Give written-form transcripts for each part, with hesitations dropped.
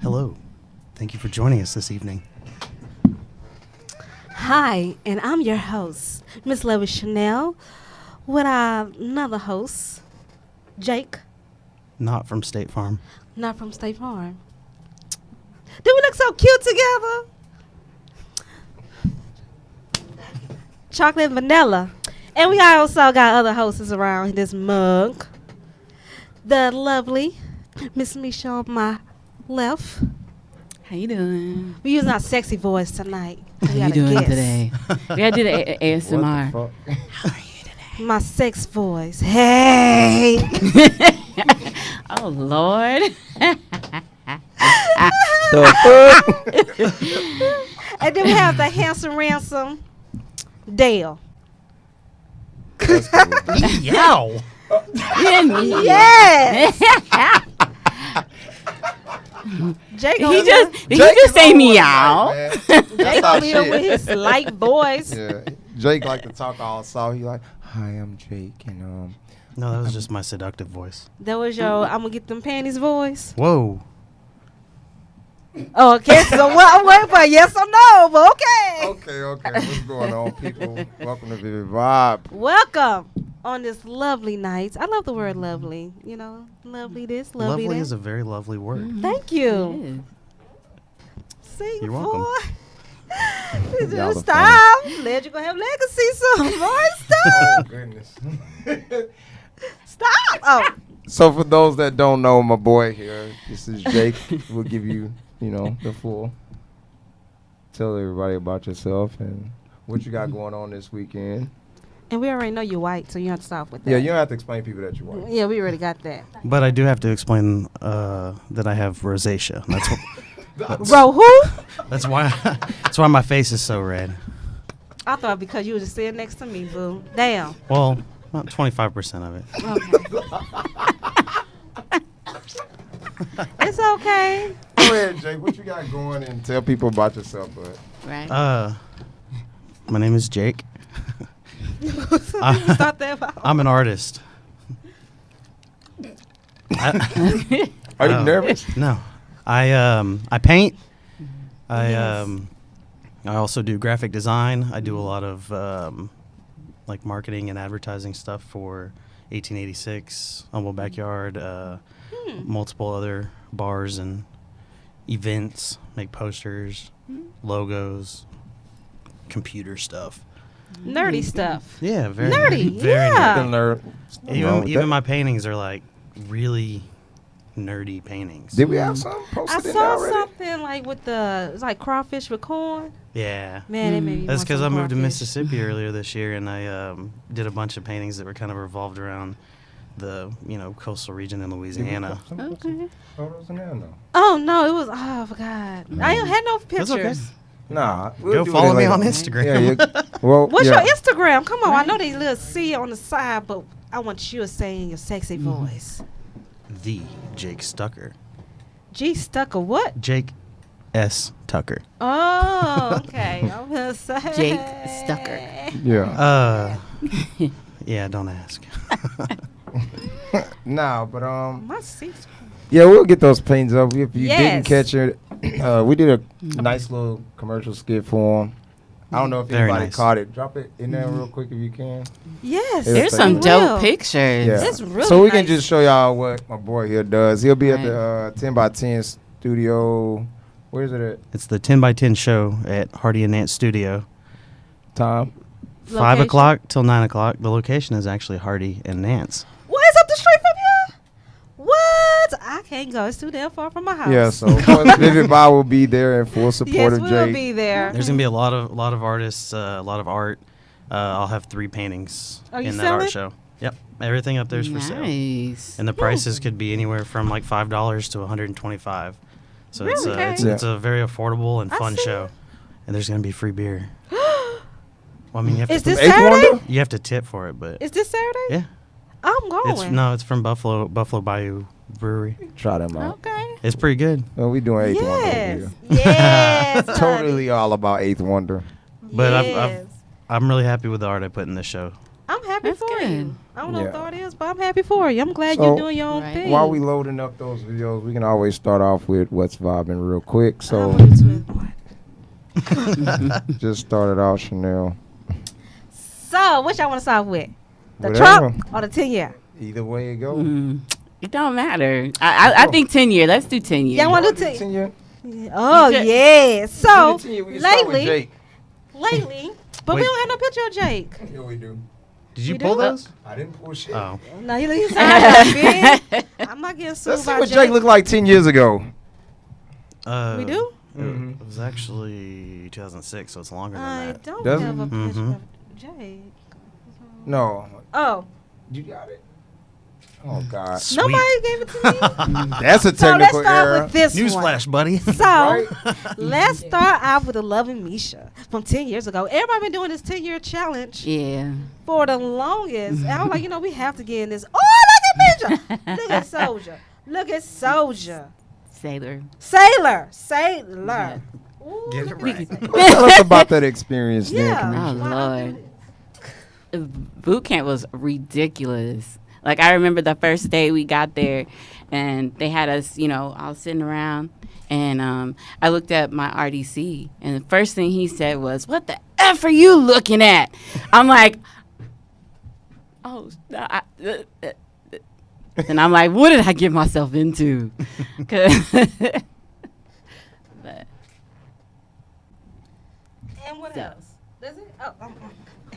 Hello. Thank you for joining us this evening. Hi, and I'm your host, Miss Lewis Chanel, with another host, Jake, Not from State Farm. not from State Farm. Do we look so cute together? Chocolate and vanilla. And we also got other hosts around this mug. The lovely Miss Misha on my left. How you doing? We're using our sexy voice tonight. How you doing today? We gotta do the ASMR. What the How are you today? My sex voice. Hey. Oh Lord. And then we have the handsome ransom, Dale. Yow! Yes. Jake He just say meow. Jake over here with his light voice. Yeah, Jake like to talk all soft. He like, "Hi, I'm Jake," and No, that was just my seductive voice. That was your I'm gonna get them panties voice. Whoa. Oh, okay. So what I'm waiting for a yes or no, but okay. Okay. What's going on, people? Welcome to Vivid Vybe. Welcome on this lovely night. I love the word lovely. You know, lovely this, lovely Lovely that. is a very lovely word. Thank you. See, You're welcome. Y'all are Stop. Let you go have legacy some more Oh stuff. goodness. Stop. Oh, So for those that don't know, my boy here, this is Jake. We'll give you, the full. Tell everybody about yourself and what you got going on this weekend. and we already know you're white, so you don't have to start with that. Yeah, you don't have to explain to people that you're white. Yeah, we already got that. But I do have to explain that I have rosacea. Bro, who? That's why that's why my face is so red. I thought because you was just sitting next to me, boo. Damn. Well, about 25% of it. Okay. It's okay. Go ahead, Jake. What you got going and tell people about yourself, bud. Right. My name is Jake. Stop that. I'm an artist. Are you nervous? No. I paint. I also do graphic design. I do a lot of like marketing and advertising stuff for 1886, Humble Backyard, multiple other bars and events, make posters, logos, computer stuff. Nerdy stuff. Yeah, very Nerdy, very yeah. The nerd. nerdy. Even my paintings are like really nerdy paintings. Did we have some I posted in there saw already? something like with it's like crawfish with corn. Yeah. Man, it made me That's want because some I moved to crawfish. Mississippi earlier this year, and I did a bunch of paintings that were kind of revolved around the coastal region in Louisiana. Okay. Photos in there? No. Oh no, it was. Oh, I forgot. I ain't had no pictures. That's okay. Nah. Go do it follow me later. on Instagram. Yeah, well, What's yeah. your Instagram? Come on, I know they little C on the side, but I want you to say in your sexy voice. The Jake Stucker. G Stucker, what? Jake S. Tucker. Oh, okay. I'm gonna say Jake Stucker. Yeah. Yeah, don't ask. Nah, but My seat's yeah, we'll get those paintings up. If you didn't Yes. catch it, we did a nice little commercial skit for them. I don't know if Very anybody nice. caught it. Drop it in there real quick if you can. Yes. There's There's We some will. dope pictures. Yeah. It's really So we can nice. just show y'all what my boy here does. He'll be at Right. the 10 by 10 studio. Where is it at? It's the 10 by 10 show at Hardy and Nance Studio. Tom? 5 Location? o'clock till 9 o'clock. The location is actually Hardy and Nance. What is up the street from here? What? I can't go. It's too damn far from my house. Yeah, so of course, Vivid Vybe will be there in full support yes, of we'll Jake. be there. There's gonna be a lot of artists, a lot of art. I'll have 3 paintings Are you in that art selling? show. Yep, everything up there's for sale, Nice. and the prices could be anywhere from like $5 to $125. So Really? it's a very affordable and I fun see show, and there's gonna be free beer. Well, I mean, you have Is to this Eighth Saturday? Wonder? you have to tip for it, but Is this Saturday? yeah, I'm going. it's from Buffalo Bayou Brewery. Try them out. Okay. It's pretty good. Well, we doing Eighth Wonder Yes. over Yes. here. Totally all about Eighth Wonder. But yes. I'm really happy with the art I put in this show. I'm happy happy That's for good. you. I don't know Yeah. what it is, but I'm happy for you. I'm glad So, you're doing your own Right. thing. While we loading up those videos, we can always start off with what's vibing real quick. So just start it off, Chanel. So, what y'all want to start with? The Whatever. Trump or the 10-year? Either way it go. It don't matter. I think 10 year. Let's do 10 years. Y'all want to do 10? 10 year? Oh, You yeah. So, 10 year, we can start with lately, Jake. but we Wait. don't have no picture of Jake. Yeah, we do. Did you We pull do? those? I didn't pull shit. Oh. No, he's big. I'm not getting sued Let's see by what Jake. Jake looked like 10 years ago. We do? Mhm. It was actually 2006, so it's longer than I that. don't Does have it? a picture Mhm. of Jake. No. Oh, You got it? Oh, God. Sweet. nobody gave it to me. That's a So let's technical start error. with this one. Newsflash, buddy. So Right? let's start out with the Loving Misha from 10 years ago. Everybody been doing this 10-year challenge Yeah. for the longest. And I was like, we have to get in this. Oh, look at Misha. Look at Soldier. Look at Soldier. Sailor. Sailor. Ooh, Get it look at right. Sailor. Tell us about that experience then, Yeah. Kamisha. Oh, Wow. Lord. Boot camp was ridiculous. Like, I remember the first day we got there, and they had us, all sitting around, and I looked at my RDC, and the first thing he said was, "What the F are you looking at?" I'm like, oh, and I'm like, what did I get myself into? 'Cause- but And what So. else? Does it? Oh,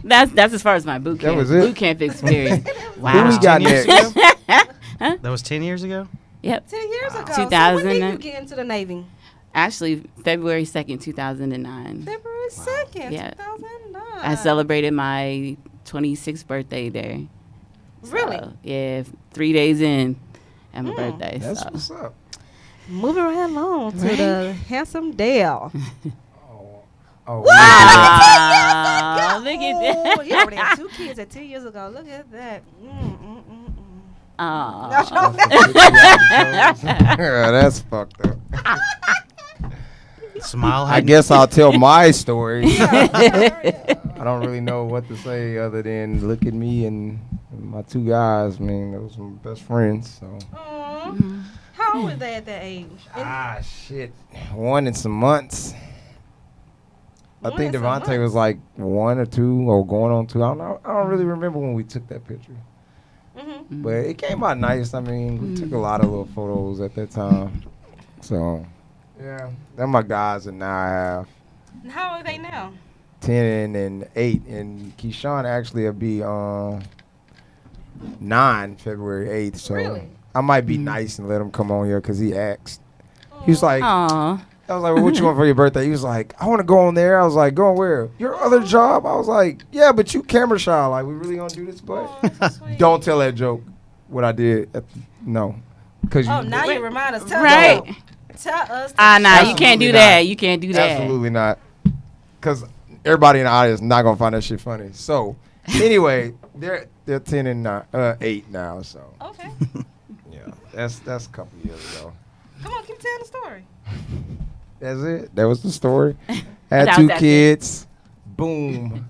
that's as far as my boot That camp, was it? boot camp experience. Who Wow. we got 10 years next? ago? That was 10 years ago? Yep. 10 years ago. 2000 So when did you and- get into the Navy? Actually, February 2nd, 2009. February 2nd, Yeah. 2009. I celebrated my 26th birthday there. Really? So, yeah, 3 days in at my Mm. birthday. That's So. what's up. Moving right along to Right? the handsome Dale. Oh, Wow, Ah, look at Oh, that. you already had 2 kids at 10 years ago. Look at that. Aw. yeah, that's fucked up. Smile. I guess I'll tell my story. Yeah. I don't really know what to say other than look at me and my 2 guys. I mean, those were my best friends. So. Aw. How old was they at that age? Shit. 1 and some months. I One think and some Devontae was like 1 or 2 or going on 2. I don't know. I don't really remember when we took that picture. Mm-hmm. But it came out nice. I mean, we took a lot of little photos at that time. So, yeah. They're my guys that now I have. How old are they now? 10 and 8. And Keyshawn actually will be 9 February 8th. So Really? I might be nice and let him come on here because he asked. He was like, Aw. I was like, well, what you want for your birthday? He was like, I want to go on there. I was like, go on where? Your other job? I was like, yeah, but you camera shy. Like, we really gonna do this? But Oh, that's so sweet. don't tell that joke. What I did. No. Cause Oh, now you remind us. Tell Right. us. Tell us. Ah, nah, you Absolutely can't do not. that. You can't do that. Absolutely not. Because everybody in the audience not going to find that shit funny. So, anyway, they're 10 and 8 now. So, Okay. yeah, that's a couple years ago. Come on, keep telling the story. That's it. That was the story. Had That 2 was that kids. Boom.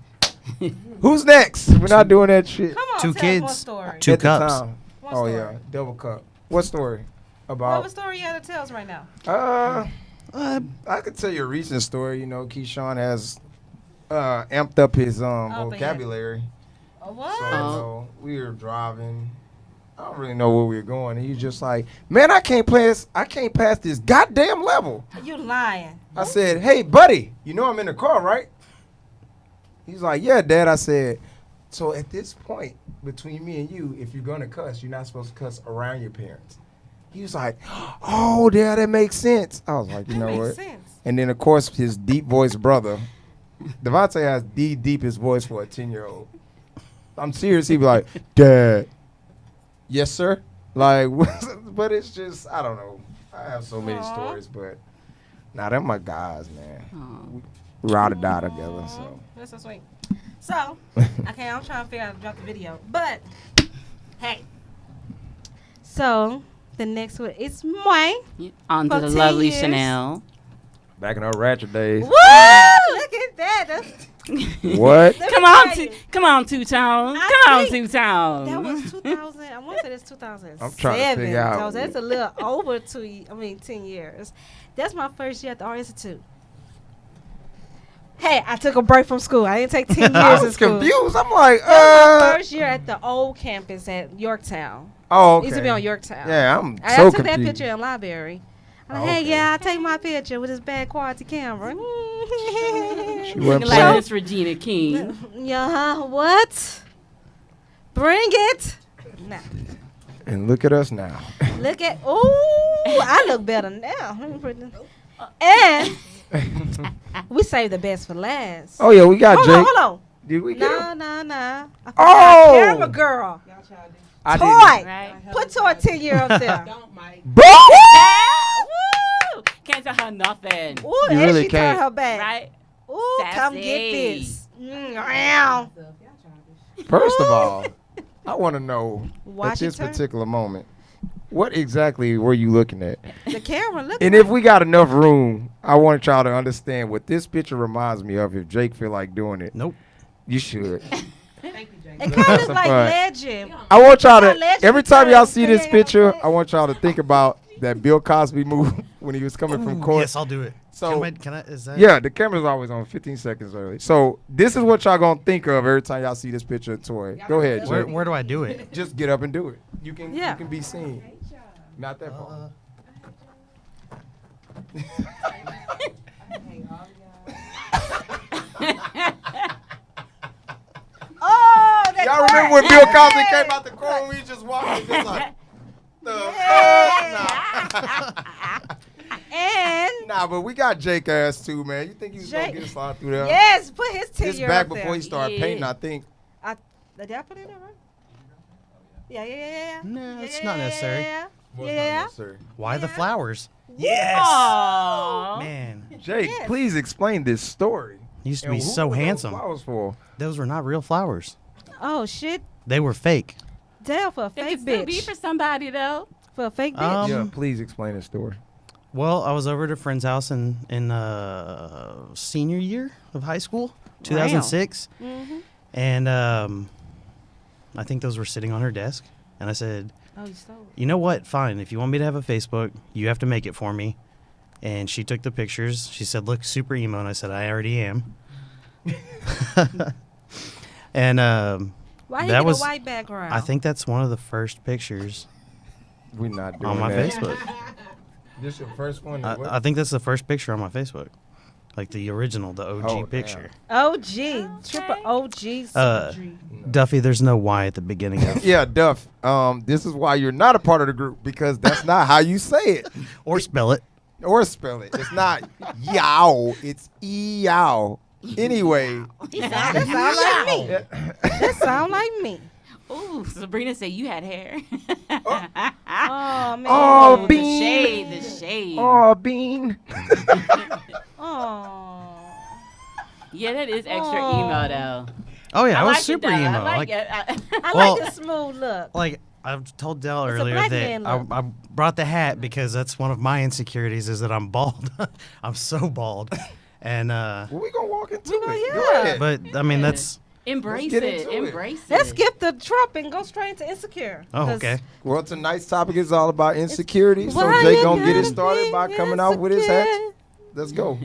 Who's next? We're not doing that shit. Come on, 2 tell kids. us one story. 2 At the cups. time. One Oh, story. yeah. Double cup. What story? What About? story you have to tell us right now? I could tell you a recent story. You know, Keyshawn has amped up his vocabulary. What? So, you know, we were driving. I don't really know where we were going. And he's just like, man, I can't pass this goddamn level. You lying. I said, hey, buddy, you know I'm in the car, right? He's like, yeah, Dad. I said, so at this point, between me and you, if you're going to cuss, you're not supposed to cuss around your parents. He was like, oh, Dad, that makes sense. I was like, you know That what? makes sense. And then, of course, his deep-voiced brother. Devontae has the deepest voice for a 10-year-old. I'm serious. He'd be like, Dad. Yes, sir. Like, but it's just, I don't know. I have so many Aw. stories, but nah, they're my guys, man. Aw. We ride or die together, so. That's so sweet. So, okay, I'm trying to figure out how to drop the video. But, hey. So, the next one is mine. On to For the 10 lovely years. Chanel. Back in our ratchet days. Woo! Look at that. That's What? Let me Come on, tell you. come on, Two Tone. I Come on, think Two Tone. That was 2000. I want to say that's 2007. I'm trying to figure out. So that's a little over 10 years. That's my first year at the Art Institute. Hey, I took a break from school. I didn't take 10 years I of was school. confused. I'm like, That was my first year at the old campus at Yorktown. Oh, okay. Used to be on Yorktown. Yeah, I'm I so took that confused. picture in the library. I'm like, Oh, hey, okay. yeah, I take my picture with this bad quality camera. She Looking wasn't like playing. Miss Regina King. Yeah, what? Bring it. Now, And look at us now. look at. Ooh, I look better now. Let me put this- And we saved the best for last. Oh yeah, we got hold Jake. on, hold on. Did we get him? No. I forgot Oh! camera girl. I Toy. didn't. Right? Put Toy 10-year up there. Bro! Woo! Can't tell her nothing. Ooh, You and really she can't. turned her back. Right? Ooh, come Sassy. get this. Meow. First of all, I want to know Why at she this turned- particular moment, what exactly were you looking at? The camera, look. And if we got enough room, I want y'all to understand what this picture reminds me of. If Jake feel like doing it, Nope. you should. It kind of looks some like fun. Legend. I want y'all Not to, legend every time y'all because see they this ain't got picture, legs. I want y'all to think about that Bill Cosby move when he was coming from court. Yes, I'll do it. So- can I is that? Yeah, the camera's always on 15 seconds early. So this is what y'all gonna think of every time y'all see this picture of Toy. Go ahead, Jake. Where do I do it? Just get up and do it. You can Yeah. you can be seen. Not that far. Oh, that Y'all remember when Bill Cosby came out the court and we just walking just like the fuck? And Nah, but we got Jake ass too, man. You think he was gonna Jake- get a slide through there? yes, put his 10-year This back up there. before he started Yeah. painting, I think. Did I put it there, right? Yeah. No, it's not necessary. Yeah. Why the Yeah. flowers? Yes. Aww. Man, Jake, Yes. please explain this story. he used to And be who so were those handsome. Flowers for? Those were not real flowers. Oh shit. They were fake. Damn, for a It fake could still be bitch. for somebody, though. For a fake bitch. Yeah, please explain the story. Well, I was over at a friend's house in senior year of high school, 2006, Mm-hmm. and I think those were sitting on her desk. And I said, Oh, you stole it. you know what? Fine. If you want me to have a Facebook, you have to make it for me. And she took the pictures. She said, look super emo. And I said, I already am. And Why he that get was, a white background? I think that's one of the first pictures We're not doing on my that. Facebook. This your first one? or what? I think that's the first picture on my Facebook. Like the original, the OG Oh, damn. picture. OG. Triple OG. Uh, Duffy, there's no Y at the beginning of Yeah, Duff. This is why you're not a part of the group, because that's not how you say it or spell it. or spell it. It's not yow. It's e-yow. Anyway, That sound like me. That sound like me. Ooh, Sabrina said you had hair. Oh man. Oh, the Bean. shade, the shade. Oh, Bean. Oh. Yeah, that is extra Oh. emo, though. Oh yeah, I was like it, super though. emo. I like it. I Well- like the smooth look. Like I've told Dell It's a earlier black that man I, look. I brought the hat because that's one of my insecurities is that I'm bald. I'm so bald, and Well, we gonna walk into We gonna- it. yeah. Go ahead. but I mean Yeah. that's Embrace get it. into it. Embrace it. Let's skip the Trump and go straight into Insecure. oh 'Cause okay. Well, tonight's topic is all about insecurity. So why Jake you gonna get it gotta started be by coming out with his hat. insecure? Let's go.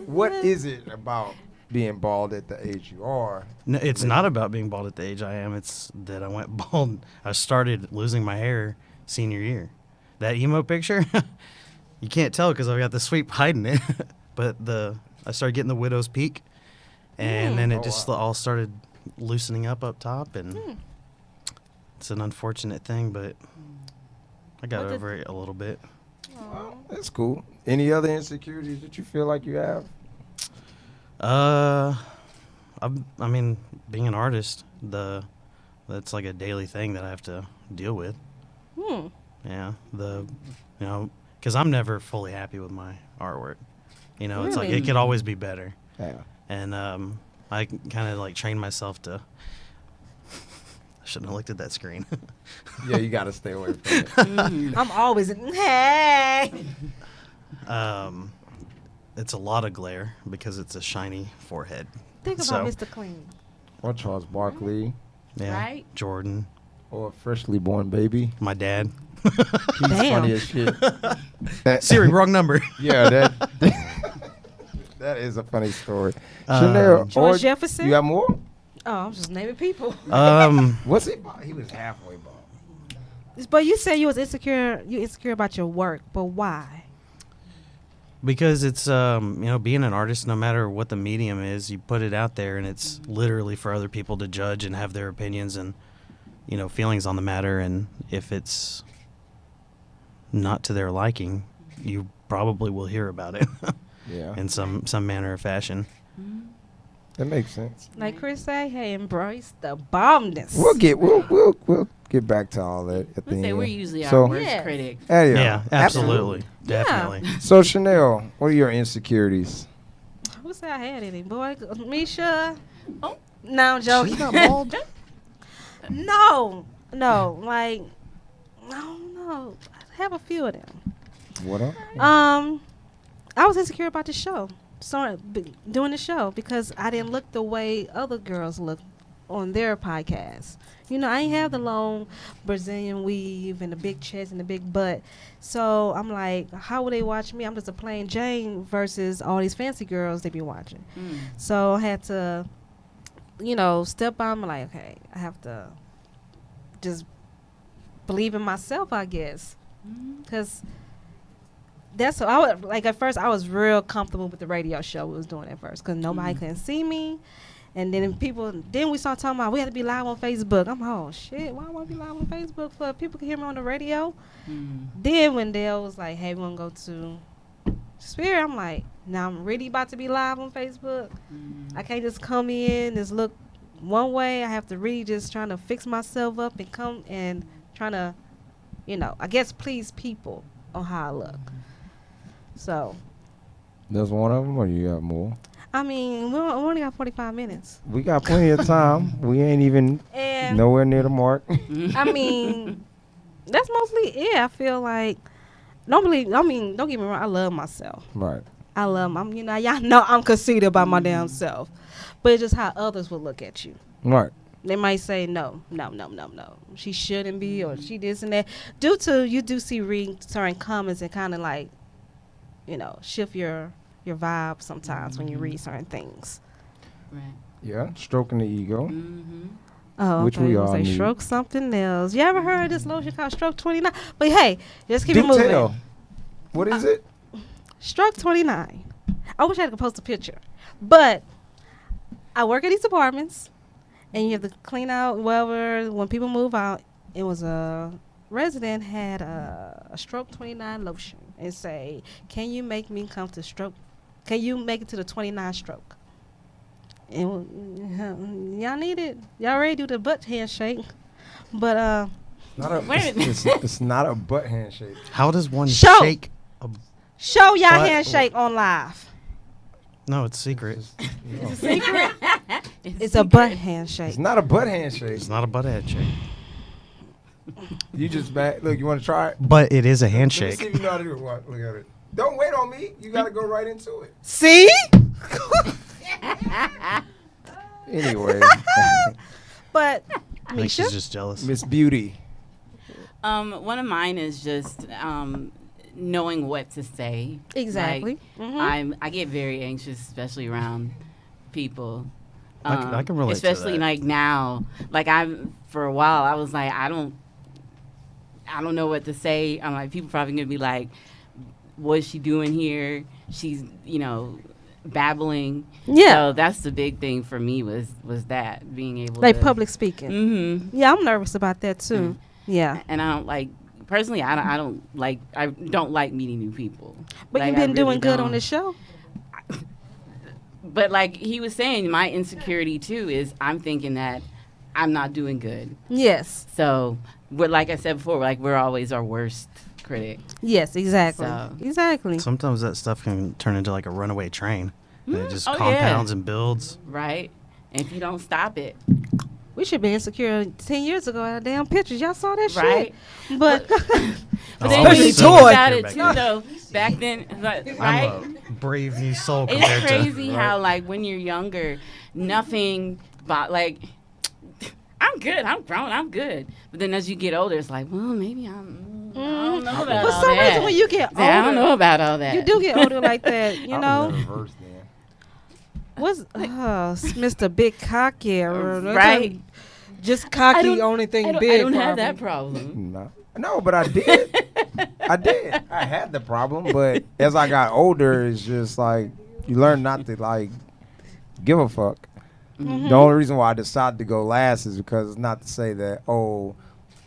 What is it about being bald at the age you are? No, it's not about being bald at the age I am. It's that I went bald. I started losing my hair senior year. That emo picture, you can't tell because I've got the sweep hiding it. But I started getting the widow's peak, and then it Oh, just wow. all started loosening up top, and it's an unfortunate thing, but I got What over it a little bit. Well, that's cool. Any other insecurities that you feel like you have? I mean, being an artist, that's like a daily thing that I have to deal with. Hmm. Yeah, because I'm never fully happy with my artwork. It's like Really? it could always be better, Yeah. and I kind of like train myself to. I shouldn't have looked at that screen. Yeah, you gotta stay away from it. Mm-hmm. I'm always hey. It's a lot of glare because it's a shiny forehead. Think So- about Mr. Clean. Or Charles Barkley, Yeah. Right? Jordan, or a freshly born baby. my dad. He's Damn. funny as shit. That- Siri, wrong number. Yeah, that is a funny story. Chanel, George or- Jefferson? You got more? Oh, I'm just naming people. What's it? He was halfway bald. But you said you was insecure. You insecure about your work, but why? Because it's being an artist, no matter what the medium is, you put it out there, and it's literally for other people to judge and have their opinions and feelings on the matter. And if it's not to their liking, you probably will hear about it Yeah, in some manner or fashion. that makes sense. Like Chris say, hey, embrace the bombness. We'll get back to all that at the Let's say end. we're usually So- our worst Yeah. critic. Yeah, absolutely, Yeah. definitely. So Chanel, what are your insecurities? Who said I had any? Boy, Misha. Oh. No, I'm joking. She's not bald. No, like, I don't know. I have a few of them. What up? I was insecure about the show, doing the show, because I didn't look the way other girls look on their podcasts. I ain't have the long Brazilian weave and the big chest and the big butt. So I'm like, how would they watch me? I'm just a plain Jane versus all these fancy girls they be watching. So I had to, step out. I'm like, okay, I have to just believe in myself, I guess. Because that's what I would, like, at first I was real comfortable with the radio show we was doing at first, because nobody couldn't see me. And then we started talking about we had to be live on Facebook. I'm oh shit, why want to be live on Facebook for people can hear me on the radio? Then when Dale was like, hey, we want to go to Spirit, I'm like, now I'm really about to be live on Facebook. I can't just come in, just look one way. I have to really just trying to fix myself up and come and trying to, I guess please people on how I look. So, There's one of them, or you got more? I mean, we only got 45 minutes. We got plenty of time. We ain't even And, nowhere near the mark. I mean, that's mostly it. I feel like, don't get me wrong, I love myself. Right. I love y'all know I'm conceited about my damn self. But it's just how others will look at you. Right. They might say, no. She shouldn't be, or she this and that. Due to, you do see reading certain comments and kind of like, shift your vibe sometimes when you read certain things. Right. Yeah. Stroking the ego. Oh, Which okay. we You all say need. stroke something else. You ever heard of this lotion called Stroke 29? But hey, just keep Do it moving. tell. What is it? Stroke 29. I wish I could post a picture. But I work at these apartments, and you have to clean out wherever, when people move out. It was a resident had a Stroke 29 lotion and say, can you make me come to stroke? Can you make it to the 29 stroke? And y'all need it. Y'all ready to do the butt handshake. But Not a, Wait a minute. it's not a butt handshake. How does one Show. shake? show y'all Butt- handshake on live. No, it's secret. It's a secret. It's a butt handshake. It's not a butt handshake. It's not a butt handshake, You just back. Look, you want to try it? but it is a Let me see handshake. if you know how to do it. What? Look at it. Don't wait on me. You got to go right into it. See? Anyway, But I think Misha, she's just jealous. Miss Beauty. One of mine is just knowing what to say. exactly. Like, I get very anxious, especially around people. I can relate to especially that. like now. Like for a while, I was like, I don't know what to say. I'm like, people probably gonna be like, what is she doing here? She's, babbling. Yeah. So that's the big thing for me was that being able Like to public speaking. Mm-hmm. Yeah, I'm nervous about that too. Yeah. And I don't like personally. I don't like meeting new people. But Like, you've I been really doing good don't. on this show. But like he was saying, my insecurity too is I'm thinking that I'm not doing good. Yes. So we're, like I said before, like we're always our worst critic. Yes, exactly. So- Exactly. Sometimes that stuff can turn into like a runaway train, and it just Oh, yeah. compounds and builds. Right? And if you don't stop it, We should be insecure 10 years ago at damn pictures. Y'all saw that right? shit? But But Oh, then I when you was think so about insecure it back too, then. though, back then, right? I'm a brave new soul compared It's crazy to. how, like, when you're younger, nothing but like, I'm good, I'm grown, I'm good. But then as you get older, it's like, well, maybe I don't know about For all some that. reason, when you get older, I don't know about all that. you do get older like that. You I know, was in reverse then. what's Mr. Big Cocky? Right. Just cocky, only thing big. I don't have that problem. No, but I did. I had the problem, but as I got older, it's just like you learn not to like give a fuck. Mm-hmm. The only reason why I decided to go last is because it's not to say that, oh,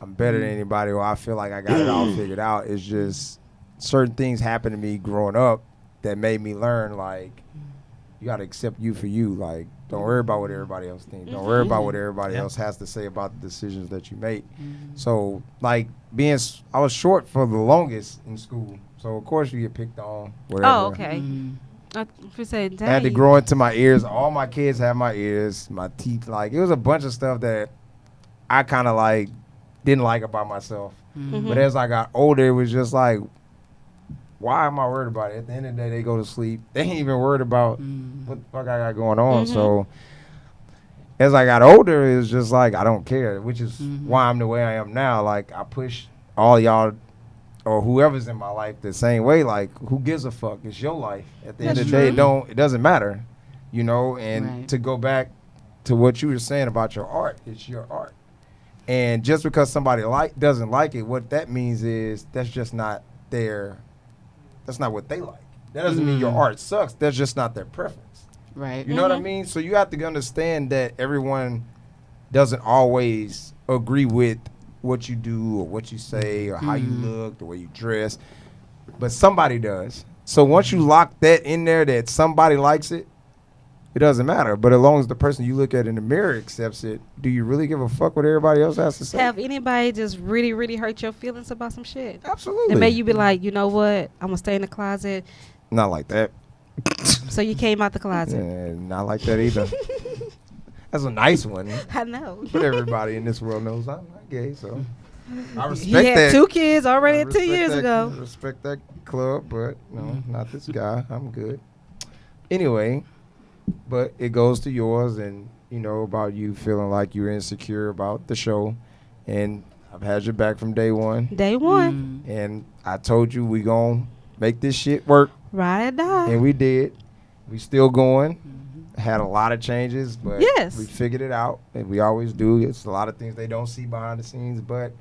I'm better than anybody or I feel like I got it all figured out. It's just certain things happened to me growing up that made me learn, like, you got to accept you for you. Like, don't worry about what everybody else thinks. Don't worry about what everybody else has to say about the decisions that you make. So, like, I was short for the longest in school. So, of course, you get picked on, whatever. Oh, okay. If you say, I had to grow into my ears. All my kids have my ears, my teeth. Like, it was a bunch of stuff that I kind of, like, didn't like about myself. But as I got older, it was just like, why am I worried about it? At the end of the day, they go to sleep. They ain't even worried about what the fuck I got going on. So as I got older, it was just like, I don't care, which is why I'm the way I am now. Like, I push all y'all or whoever's in my life the same way. Like, who gives a fuck? It's your life. At the end of the day, it doesn't matter, you know? And to go back to what you were saying about your art, it's your art. And just because somebody doesn't like it, what that means is that's just not that's not what they like. That doesn't mean your art sucks. That's just not their preference. Right. You know what I mean? So you have to understand that everyone doesn't always agree with what you do or what you say or how you look, the way you dress. But somebody does. So once you lock that in there that somebody likes it, it doesn't matter. But as long as the person you look at in the mirror accepts it, do you really give a fuck what everybody else has to say? Have anybody just really, really hurt your feelings about some shit? Absolutely. That made you be like, you know what? I'm going to stay in the closet. Not like that. So you came out the closet. Yeah, not like that either. That's a nice one. I know. But everybody in this world knows I'm not gay, so I respect He had that. 2 kids already I 2 respect years that- ago. Respect that club, but no, not this guy. I'm good. Anyway, but it goes to yours and, you know, about you feeling like you're insecure about the show. And I've had your back from day one. Day one. And I told you we gon' make this shit work. Ride or die. And we did. We still going. Had a lot of changes, but Yes. we figured it out. And we always do. It's a lot of things they don't see behind the scenes, but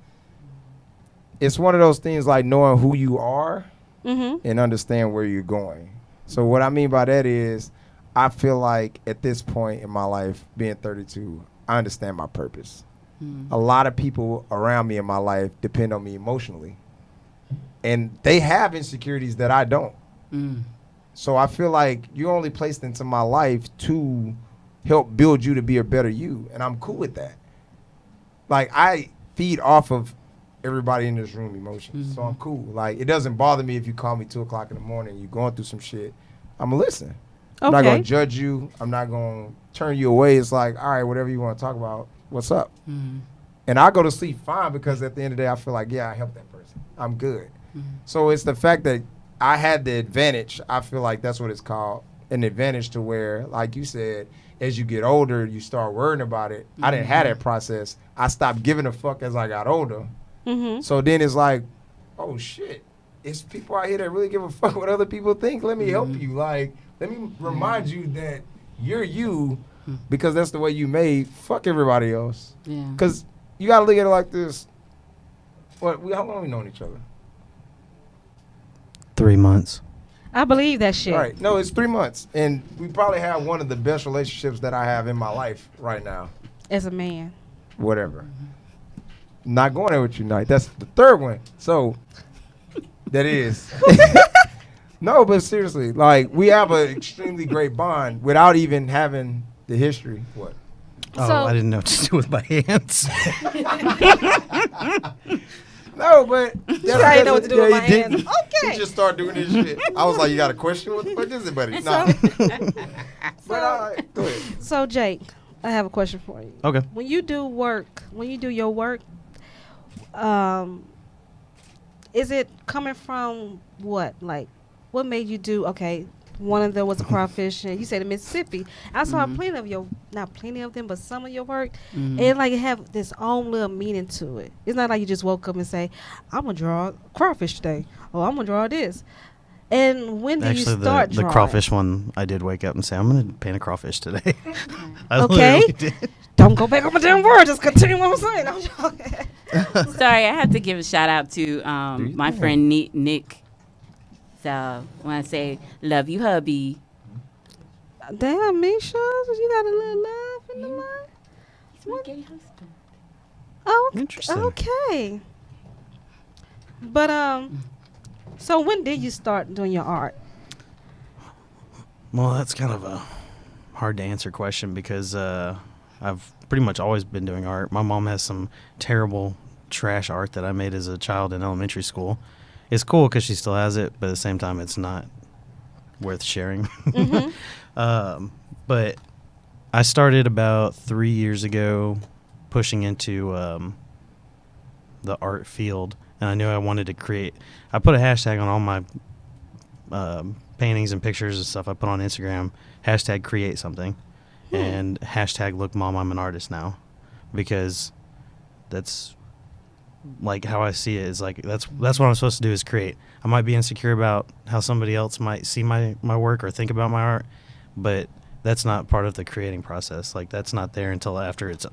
it's one of those things like knowing who you are and understand where you're going. So what I mean by that is I feel like at this point in my life, being 32, I understand my purpose. A lot of people around me in my life depend on me emotionally. And they have insecurities that I don't. So I feel like you're only placed into my life to help build you to be a better you. And I'm cool with that. Like, I feed off of everybody in this room emotions. So I'm cool. Like, it doesn't bother me if you call me 2 o'clock in the morning and you're going through some shit. I'm going to listen. I'm not going to judge you. I'm not going to turn you away. It's like, all right, whatever you want to talk about, what's up? And I go to sleep fine because at the end of the day, I feel like, yeah, I helped that person. I'm good. So it's the fact that I had the advantage. I feel like that's what it's called, an advantage to where, like you said, as you get older, you start worrying about it. I didn't have that process. I stopped giving a fuck as I got older. So then it's like, oh, shit. It's people out here that really give a fuck what other people think. Let me help you. Like, let me remind you that you're you because that's the way you made. Fuck everybody else. Yeah. Because you got to look at it like this. How long have we known each other? 3 months. I believe that shit. Right. No, it's 3 months. And we probably have one of the best relationships that I have in my life right now. As a man. Whatever. Not going there with you tonight. That's the third one. So, that is. No, but seriously, like, we have an extremely great bond without even having the history. What? Oh, So- I didn't know what to do with my hands. No, but I didn't know what to do with my he hands. Okay. He just started doing this shit. I was like, you got a question? What the fuck is it, buddy? No. But go ahead. So, Jake, I have a question for you. Okay. When you do your work, is it coming from what? Like, what made you do, okay, One of them was a crawfish, and you said in Mississippi. I saw plenty of your, not plenty of them, but some of your work. It like it have this own little meaning to it. It's not like you just woke up and say, "I'm gonna draw crawfish today," or "I'm gonna draw this." And when did you start the drawing? crawfish one, I did wake up and say, I'm going to paint a crawfish today. I Okay. literally did. Don't go back on my damn word. Just continue what I'm saying. I'm joking. Sorry, I have to give a shout out to my friend Nick. So I want to say, love you, hubby. Damn, Misha, you got a little love in the mind. He's my gay husband. Oh, Interesting. okay. But so when did you start doing your art? Well, that's kind of a hard to answer question because I've pretty much always been doing art. My mom has some terrible trash art that I made as a child in elementary school. It's cool because she still has it, but at the same time, it's not worth sharing. But I started about 3 years ago pushing into the art field, and I knew I wanted to create. I put a hashtag on all my paintings and pictures and stuff I put on Instagram, hashtag create something, and hashtag look mom, I'm an artist now, because that's like how I see it is like that's what I'm supposed to do is create. I might be insecure about how somebody else might see my work or think about my art, but that's not part of the creating process. Like that's not there until after it's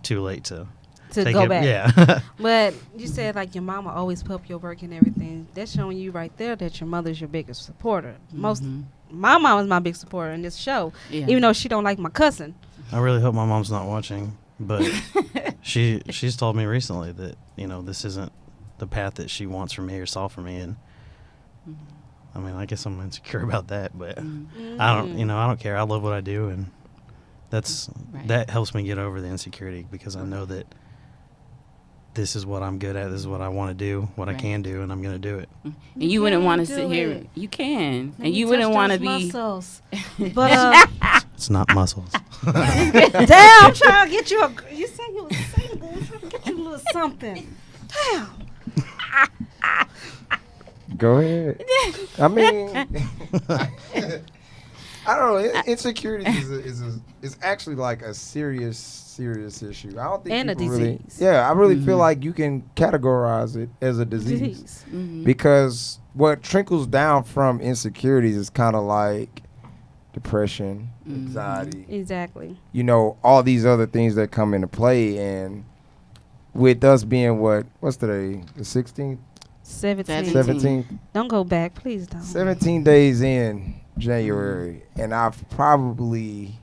too late to take go it. back. Yeah. But you said like your mama always put up your work and everything. That's showing you right there that your mother's your biggest supporter. My mom was my big supporter in this show, even though she don't like my cousin. I really hope my mom's not watching, but she's told me recently that this isn't the path that she wants for me or saw for me, and I mean I guess I'm insecure about that, but I don't care. I love what I do, and that helps me get over the insecurity because I know that this is what I'm good at. This is what I want to do, what I can do, and I'm going to do it. And you wouldn't want to sit here. You can. And you wouldn't want to be. Muscles. But It's not muscles. damn, I'm trying to get you a. You said you was single. I'm trying to get you a little something. Damn. Go ahead. I mean, I don't know. Insecurities is actually like a serious issue. I don't think And a people really. disease. Yeah, I really feel like you can categorize it as a disease. Because what trickles down from insecurities is kind of like depression, anxiety. Exactly. All these other things that come into play, and with us being what's today, the 16th, 17th. Don't go back, please don't. 17 days in January, and I've probably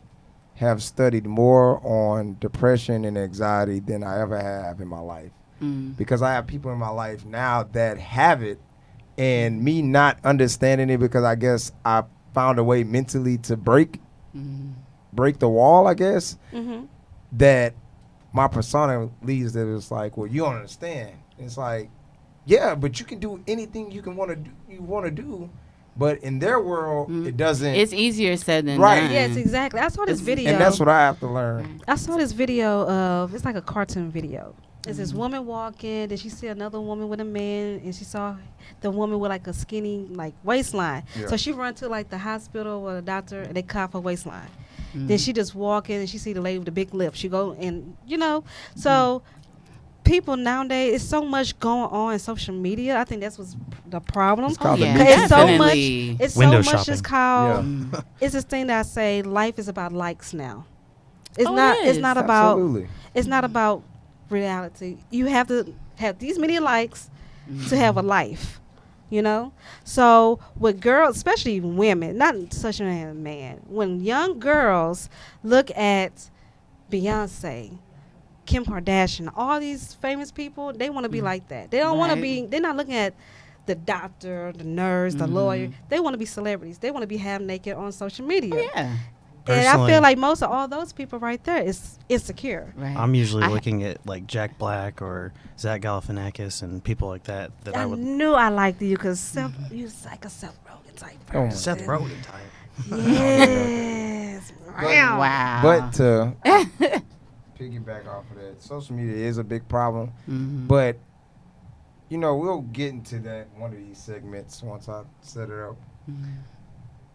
have studied more on depression and anxiety than I ever have in my life. Because I have people in my life now that have it, and me not understanding it because I guess I found a way mentally to break the wall, I guess, that my persona leads that it's like, well, you don't understand. It's like, yeah, but you can do anything you want to do. But in their world, it doesn't. It's easier said than Right. done. Yes, exactly. I saw this video. And that's what I have to learn. I saw this video of, it's like a cartoon video. It's this woman walking, then she see another woman with a man, and she saw the woman with like a skinny like waistline. Yeah. So she run to like the hospital or the doctor, and they cut her waistline. Then she just walking, and she see the lady with the big lips. She go and so people nowadays, it's so much going on in social media. I think that's what's the problem. It's called It's so much. definitely. It's Window so much. shopping. It's called. It's this thing that I say. Life is about likes now. It's Oh, not. it It's is. not about. Absolutely. It's not about reality. You have to have these many likes to have a life. So with girls, especially women, not such a man. When young girls look at Beyonce, Kim Kardashian, all these famous people, they want to be like that. They don't want to be. They're not looking at the doctor, the nurse, the lawyer. They want to be celebrities. They want to be half naked on social media. Oh, yeah. And I Personally, feel like most of all those people right there is insecure. Right. I'm usually looking at like Jack Black or Zach Galifianakis and people like that I I would. knew I liked you because you was like a Seth Rogen type Oh, person. Seth Rogen type. Yes. Wow. But to piggyback off of that, social media is a big problem. But we'll get into that one of these segments once I set it up.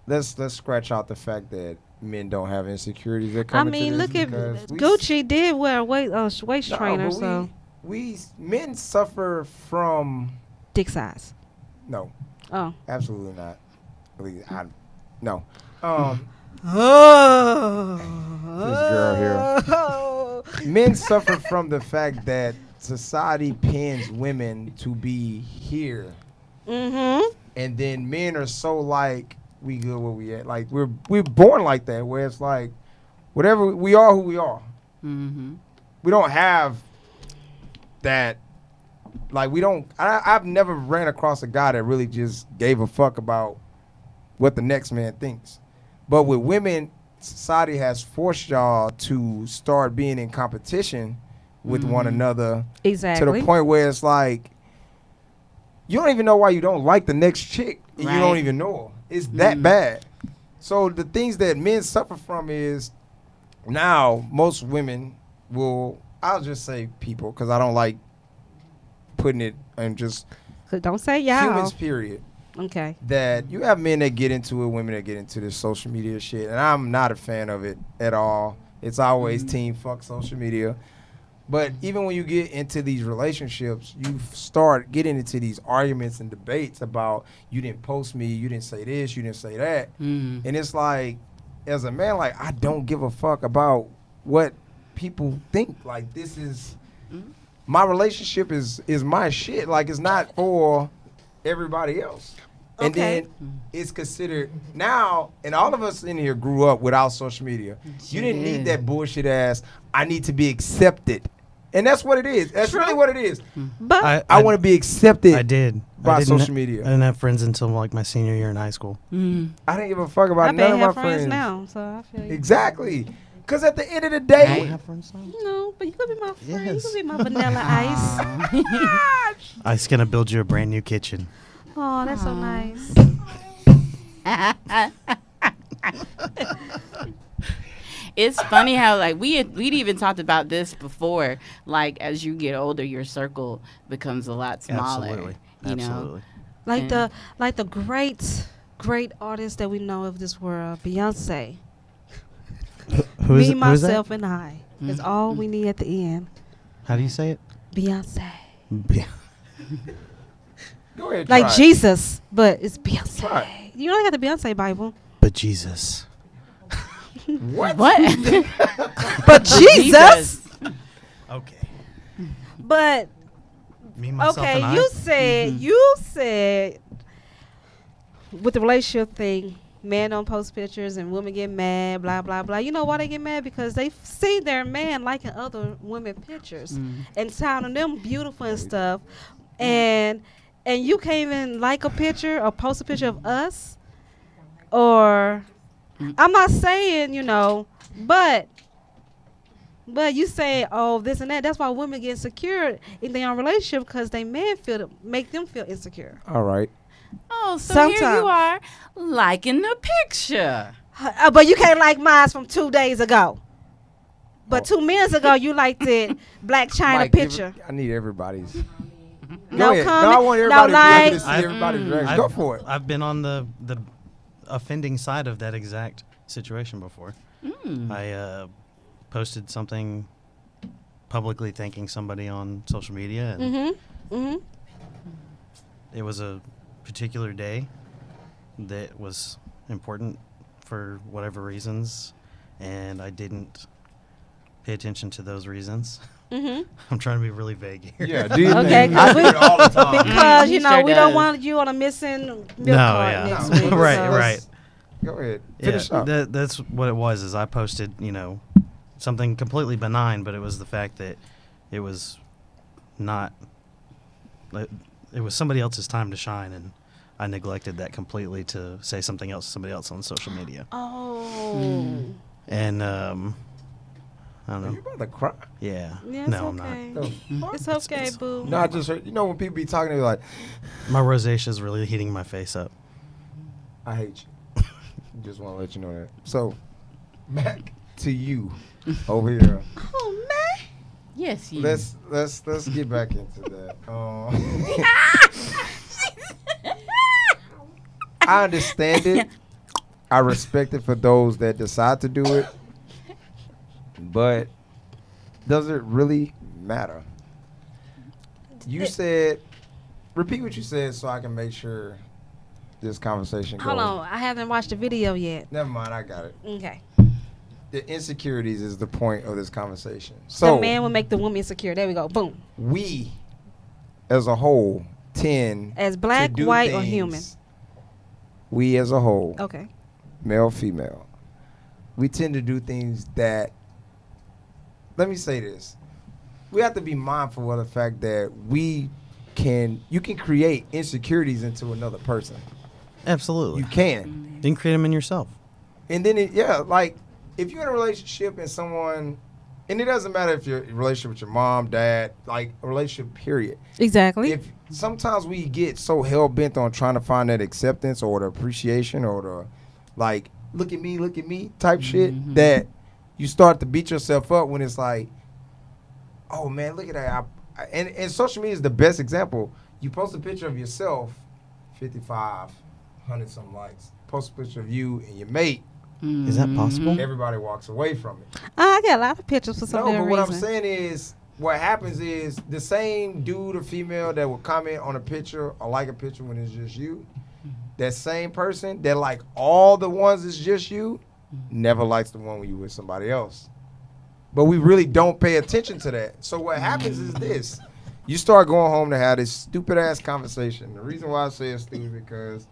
let's scratch out the fact that men don't have insecurities. That come I mean, into look this at because we Gucci did wear a waist No, trainer, but so we men suffer from dick size. no, Oh. absolutely not. At least no. This girl here. Men suffer from the fact that society pins women to be here, Mm-hmm. and then men are so like we good where we at. Like we're born like that, where it's like whatever we are, who we are. Mm-hmm. We don't have that. Like we don't. I've never ran across a guy that really just gave a fuck about what the next man thinks. But with women, society has forced y'all to start being in competition with one another Exactly. to the point where it's like you don't even know why you don't like the next chick, and you don't Right. even know her. It's that bad. So the things that men suffer from is now most women will. I'll just say people because I don't like putting it in just Don't say y'all. humans. Period. Okay. That you have men that get into it, women that get into this social media shit, and I'm not a fan of it at all. It's always team fuck social media. But even when you get into these relationships, you start getting into these arguments and debates about you didn't post me, you didn't say this, you didn't say that. And it's like, as a man, like, I don't give a fuck about what people think. Like, this is, my relationship is my shit. Like, it's not for everybody else. And Okay. then it's considered now, and all of us in here grew up without social media. You didn't need that bullshit ass, I need to be accepted. And that's what it is. That's really what it is. But I want to be accepted. I did. By I didn't social media. I didn't have friends until like my senior year in high school. I didn't give a fuck about I none barely of my have friends friends. now, so I feel you. Exactly. Because at the end of the day, I have friends now. No, but you could be my friend. You Yes. could be my vanilla ice. I was gonna build you a brand new kitchen. Oh, that's so nice. It's funny how like we'd even talked about this before. Like as you get older, your circle becomes a lot smaller. Absolutely. You know. Absolutely. Like the great artists that we know of this world, Beyonce. Who is Me, it? myself, and I. Is all we need at the end. How do you say it? Beyonce. go ahead. Like try it. Jesus, but it's Beyonce. Try You know I got the Beyonce Bible. But Jesus. What? What? But Jesus. Okay. But Me, myself, okay, and I. you said with the relationship thing, men don't post pictures and women get mad, blah blah blah. You know why they get mad? Because they see their man liking other women pictures and sounding them beautiful and stuff, and you can't even like a picture or post a picture of us, or I'm not saying but you say, oh, this and that. That's why women get insecure in their own relationship because they men make them feel insecure. All right. Oh, so here you Sometimes. are liking the picture. But you can't like mine from 2 days ago. But 2 minutes ago, you liked it Black China Mike, give picture. I need everybody's. No Go ahead. comment, No, I want no everybody like. to see everybody's reaction. I've- Go for it. I've been on the offending side of that exact situation before. I posted something publicly thanking somebody on social media, and it was a particular day that was important for whatever reasons, and I didn't pay attention to those reasons. I'm trying to be really vague here. Yeah, do you Okay, think? I do it all the time. Because, He you know, sure we don't does. want you on a missing milk No, cart yeah. next No, week. right, so- right. Go ahead. Yeah, Finish up. that's what it was. Is I posted, something completely benign, but it was the fact that it was not. It was somebody else's time to shine, and I neglected that completely to say something else to somebody else on social media. Oh. And I don't Are you know. about to cry? Yeah. Yeah, it's No, okay. I'm not. The fuck? It's okay, it's- boo. No, I just heard. You know when people be talking, they're like, My rosacea is really heating my face up. "I hate you." Just want to let you know that. So, back to you over here. Oh, man. Yes, you. Let's get back into that. I understand it. I respect it for those that decide to do it. But does it really matter? You said, repeat what you said so I can make sure this conversation goes. Hold on, I haven't watched the video yet. Never mind, I got it. Okay. The insecurities is the point of this conversation. So The man will make the woman insecure. There we go. Boom. we, as a whole, tend As black, to do white, or things- human. We as a whole, Okay. male, female, we tend to do things that, let me say this, we have to be mindful of the fact that you can create insecurities into another person. Absolutely. You can. Then create them in yourself. And then, like, if you're in a relationship and someone, and it doesn't matter if you're in a relationship with your mom, dad, like a relationship, period. Exactly. If sometimes we get so hell bent on trying to find that acceptance or the appreciation or the, like, look at me type shit, that you start to beat yourself up when it's like, oh man, look at that. And social media is the best example. You post a picture of yourself, 5,500 some likes. Post a picture of you and your mate. Is that possible? Everybody walks away from it. I got a lot of pictures for some No, good but what reason. I'm saying is, what happens is the same dude or female that will comment on a picture or like a picture when it's just you, that same person that like all the ones that's just you, never likes the one when you with somebody else. But we really don't pay attention to that. So what happens is this. You start going home to have this stupid ass conversation. The reason why I say it's stupid because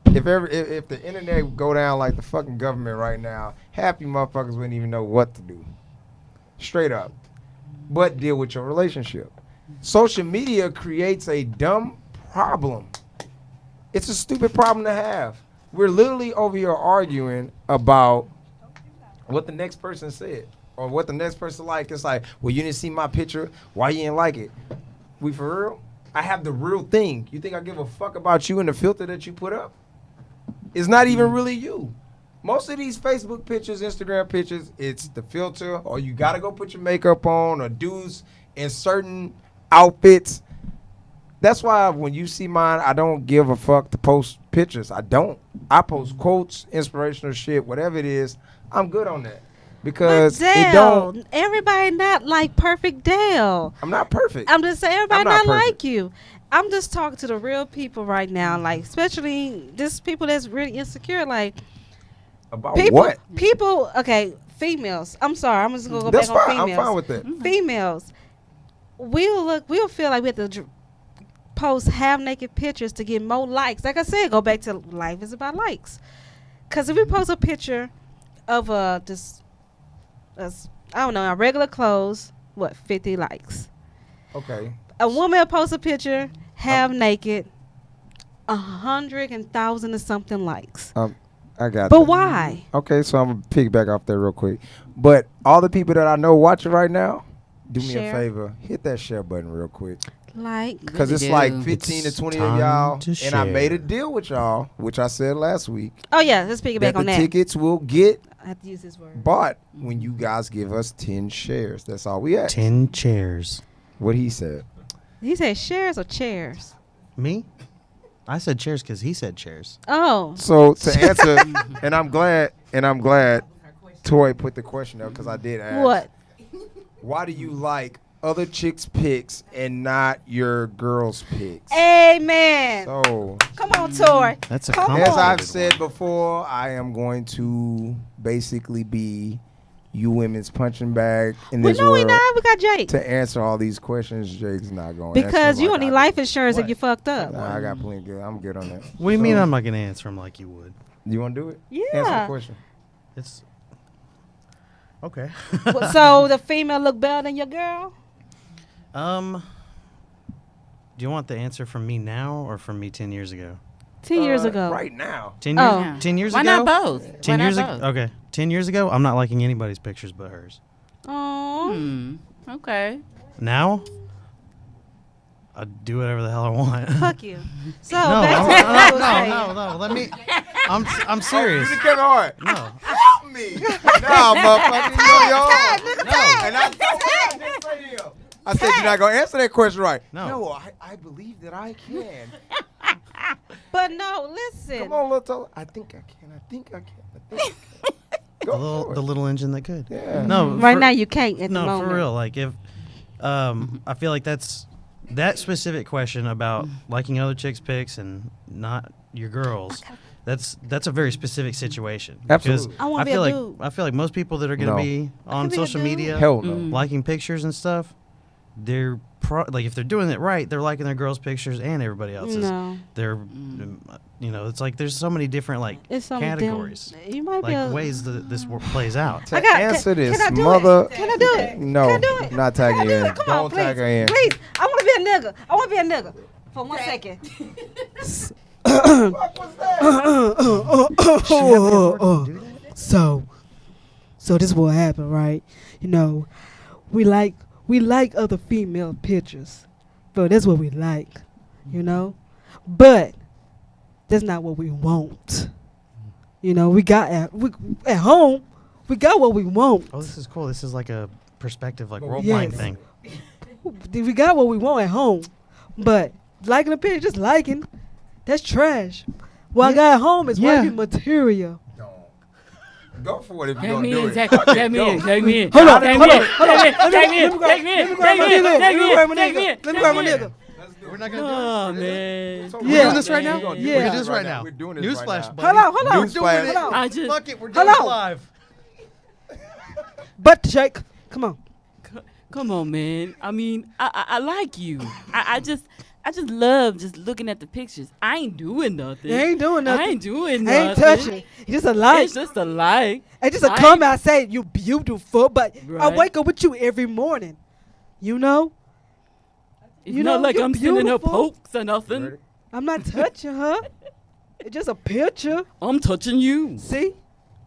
if the internet would go down like the fucking government right now, half you motherfuckers wouldn't even know what to do. Straight up. But deal with your relationship. Social media creates a dumb problem. It's a stupid problem to have. We're literally over here arguing about what the next person said or what the next person liked. It's like, well, you didn't see my picture. Why you didn't like it? We for real? I have the real thing. You think I give a fuck about you and the filter that you put up? It's not even really you. Most of these Facebook pictures, Instagram pictures, it's the filter, or you gotta go put your makeup on, or dudes in certain outfits. That's why when you see mine, I don't give a fuck to post pictures. I don't. I post quotes, inspirational shit, whatever it is. I'm good on that. Because But it don't. Dale, everybody not like perfect Dale. I'm not perfect. I'm just saying everybody I'm not not perfect. like you. I'm just talking to the real people right now, like especially just people that's really insecure. Like About people, what? people. Okay, females. I'm sorry. I'm just gonna go That's back fine. on I'm females. fine with that. Females. We'll feel like we have to post half naked pictures to get more likes. Like I said, go back to life is about likes. Cause if we post a picture of I don't know, our regular clothes, 50 likes. Okay. A woman will post a picture half naked, 100,000 or something likes. I got But that. why? Okay, so I'm gonna piggyback off that real quick. But all the people that I know watching right now, do me Share. a favor, hit that share button real quick. Like, Because it's do. like 15 It's to 20 of time y'all. to And I made a share. deal with y'all, which I said last week, oh yeah, let's piggyback that on the that. tickets will get I have to use this word. bought when you guys give us 10 shares. That's all we ask. 10 chairs. What he said. You said shares or chairs? Me? I said chairs because he said chairs. Oh, So to answer, and I'm glad Toy put the question up because I did ask. what? Why do you like other chicks' pics and not your girls' pics? Amen. So, Come on, Tori. That's a Come compliment. as I've said before, I am going to basically be you women's punching bag in Well, this no, we world not. We got Jake. to answer all these questions. Jake's not going to Because you don't need life insurance if What? you fucked up. Nah, I got plenty good. I'm good on that. What do you mean So, I'm not going to answer him like you would? You want to do it? Yeah. Answer the question. It's okay. So the female look better than your girl? Do you want the answer from me now or from me 10 years ago? 10 years ago. Right now. 10 years, Oh. Yeah. 10 years Why ago? not both? 10 Why years not ago? both? Okay. 10 years ago, I'm not liking anybody's pictures but hers. Oh, Okay. Now, I do whatever the hell I want. fuck you. So No, back to what I was no, saying. no. Let me. I'm Oh, serious. you done Kevin Hart. No. Help me. No, motherfucker. You on your own. No. And I told you this radio. I said you're not gonna answer that question right. No. I believe that I can. But no, listen. Come on, little. I think I can. I think I can. Go for The it. little engine that could. Yeah. No, Right now you can't at the no, moment. for real. Like if, I feel like that specific question about liking other chicks' pics and not your girls. That's a very specific situation. Absolutely. I wanna be feel a like dude. I feel like most people that are gonna No. be on be a social dude. media Hell no. liking pictures and stuff, they're like if they're doing it right, they're liking their girls' pictures and everybody else's. No, They're, it's like there's so many different like it's some categories, Damn, you might be like a, ways that this plays out. To can- answer this, can I do mother. it? Can I do it? No, Can I do it? not tagging Can I you do in. it? Come Don't on, tag please. her in. Please, I want to be a nigga. I want to be a nigga for 1 second. So this is what happened, right? You know, we like other female pictures, but that's what we like, you know. But that's not what we want. You know, we got at home, we got what we want. Oh, this is cool. This is like a perspective, like role Yes. playing thing. We got what we want at home, but liking a picture, just liking, that's trash. What I got at home is Yeah. wifey material. Go for it if Tag you're me gonna do in, it. tag me in, tag me in. Hold on, Tag hold me on, in, hold on. tag me in, Let me tag me in, grab tag my me in, nigga. tag me in, Let me tag me grab in, my tag nigga. me in. We're not Oh man. So We're Yeah. doing this right now. Yeah. We're Yeah. gonna do this right now. We're doing this right Newsflash, now. buddy. Hold on. We're doing it. Hold on. I just Fuck it, we're doing Hold it on. live. Butt shake. Come on. come on, man. I mean, I like you. I just love just looking at the pictures. I ain't doing nothing. You ain't doing nothing. I ain't doing I nothing. ain't touching. It's just a like. It's just a like. It's just a I comment. I say you beautiful, but I Right. wake up with you every morning. You know, It's You not know, like you I'm sending her beautiful. pokes or nothing. Ready? I'm not touching her. It's just a picture. I'm touching you. See?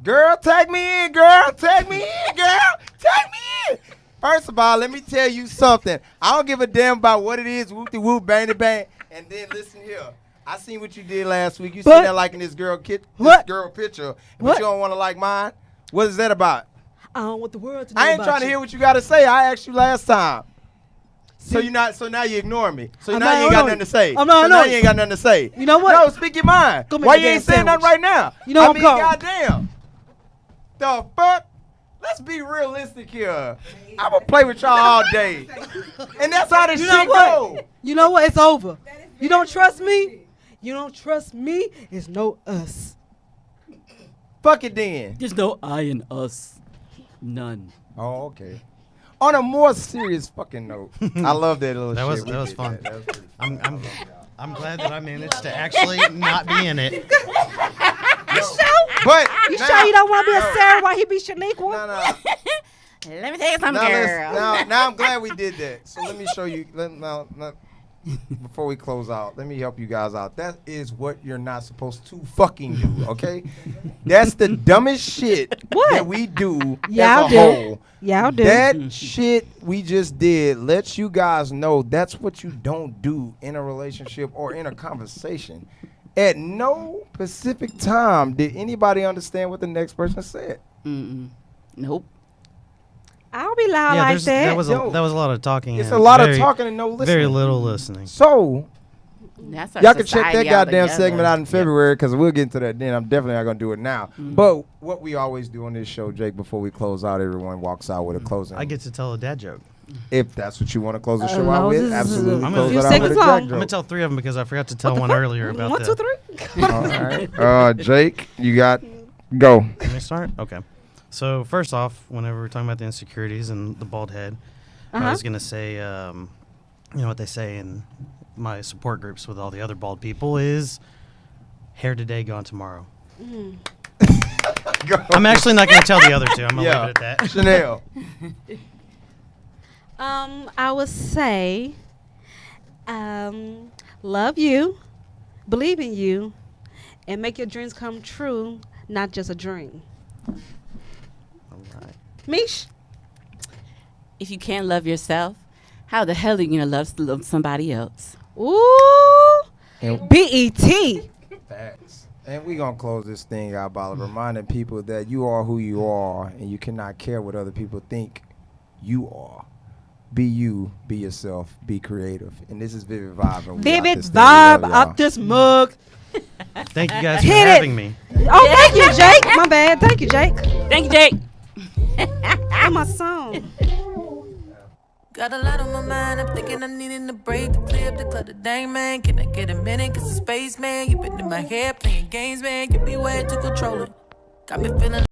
Girl, tag me in, girl. Tag me in, girl. Tag me in. First of all, let me tell you something. I don't give a damn about what it is. Whoop de whoop, bang de bang. And then listen here. I seen what you did last week. You But- seen that liking this girl picture, What? but What? you don't want to like mine. What is that about? I don't want the world to know I ain't about trying to you. hear what you got to say. I asked you last time. So See? you not. So now you ignore me. So I'm now not you ain't got ignoring nothing to say. I'm not so now ignoring you ain't got nothing to say. You know what? No, speak your mind. Go make Why a you ain't damn saying nothing sandwich. right now? You know I I'm mean, cold. goddamn. The fuck? Let's be realistic here. I'm gonna play with y'all all day, and that's how this You know shit what? go. You know what? It's over. You don't trust me? You don't trust me? It's no us. Fuck it then. There's no I in us. None. Oh, okay. On a more serious fucking note, I love that little That shit. was- we that was did. fun. That was pretty fun. I'm glad that I managed to actually not be in it. But You now- sure you don't want to be a Sarah while he be Shaniqua? No, no. Let me tell you something, Now, girl. now I'm glad we did that. So let me show you. Now, before we close out, let me help you guys out. That is what you're not supposed to fucking do, okay? That's the dumbest shit that we do Y'all as a do. whole. Y'all do. That shit we just did lets you guys know that's what you don't do in a relationship or in a conversation. At no specific time did anybody understand what the next person said. Nope. I don't be loud Yeah, like there's- that. that was Yo, a lot of talking. It's and a lot very- of talking and no listening. Very little listening. So That's our y'all can check that society goddamn altogether. segment out in February because we'll get into that then. I'm definitely not gonna do it now. But what we always do on this show, Jake, before we close out, everyone walks out with a closing. I get to tell a dad joke. If that's what you want to close the show no, out this with, is- absolutely I'm close gonna- it out Few with a seconds long. Jack I'm gonna joke. tell 3 of them because I forgot to tell What the one fuck? earlier about 1, that. 2, 3. All right, Jake, you got go. Can we start? Okay. So first off, whenever we're talking about the insecurities and the bald head, I was gonna say, you know what they say in my support groups with all the other bald people is, hair today, gone tomorrow. Go. I'm actually not gonna tell the other two. I'm gonna Yeah. leave it at that. Chanel. I would say, love you, believe in you, and make your dreams come true, not just a dream. All right. Mish? If you can't love yourself, how the hell are you gonna love somebody else? Ooh. And- B-E-T. Facts. And we gonna close this thing out by reminding people that you are who you are, and you cannot care what other people think you are. be you, be yourself, be creative. And this is Vivid Vybe. and we out Vivid this thing. We love Vibe y'all. out this mug. Thank you guys for Hit it. having me. Oh, thank you, Jake. My bad. Thank you, Jake. Thank you, Jake. That's my song. Got a lot on my mind, I'm thinking I'm needing a break to clear up the clutter. Dang, man, can I get a minute? Cause the space, man, you been in my head playing games, man. You be way to control it. Got me feeling